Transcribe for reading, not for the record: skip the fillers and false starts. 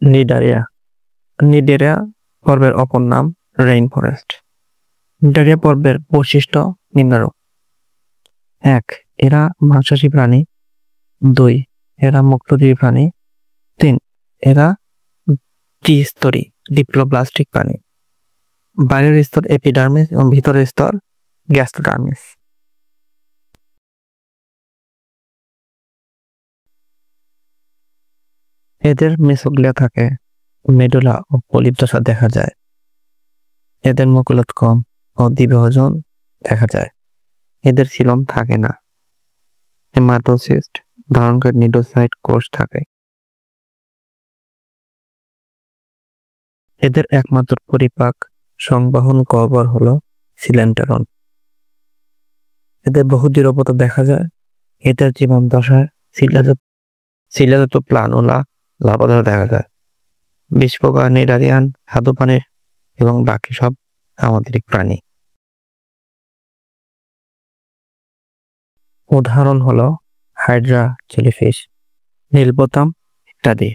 Cnidaria. Cnidaria পর্বের অপর নাম রেইন ফরেস্ট। নিডারিয়া পর্বের বৈশিষ্ট্য নিম্নরূপ: 1. এরা মাংসাশী প্রাণী। 2. এরা মুক্তজীবী প্রাণী। 3. এরা দ্বিস্তরী ডিপ্লোপ্লাস্টিক প্রাণী। বাইরের স্তর এপিডার্মিস এবং ভিতরের স্তর গ্যাস্ট্রোডার্মিস। এদের মেসোগ্লিয়া থাকে, মেডুলা ও পলিপ দশা দেখা যায়। এদের মুকুলোৎকম ও দ্বিবিভাজন দেখা যায়। এদের সিলম থাকে না। হেমাটোসিস্ট ধারণকারী নিডোসাইট কোষ থাকে। এদের একমাত্র পরিপাক সংবহন গহ্বর হলো সিলেন্টারন। এদের বহুদিরবতা দেখা যায়। এদের জীবন দশায় শিলাজাত প্লান ও লার্ভা দেখা যায়। বিষপোকা, নিডারিয়ান, স্বাদু প্রাণী এবং বাকি সব সামুদ্রিক প্রাণী। উদাহরণ হলো হাইড্রা, জেলিফিশ, নীলবোতাম ইত্যাদি।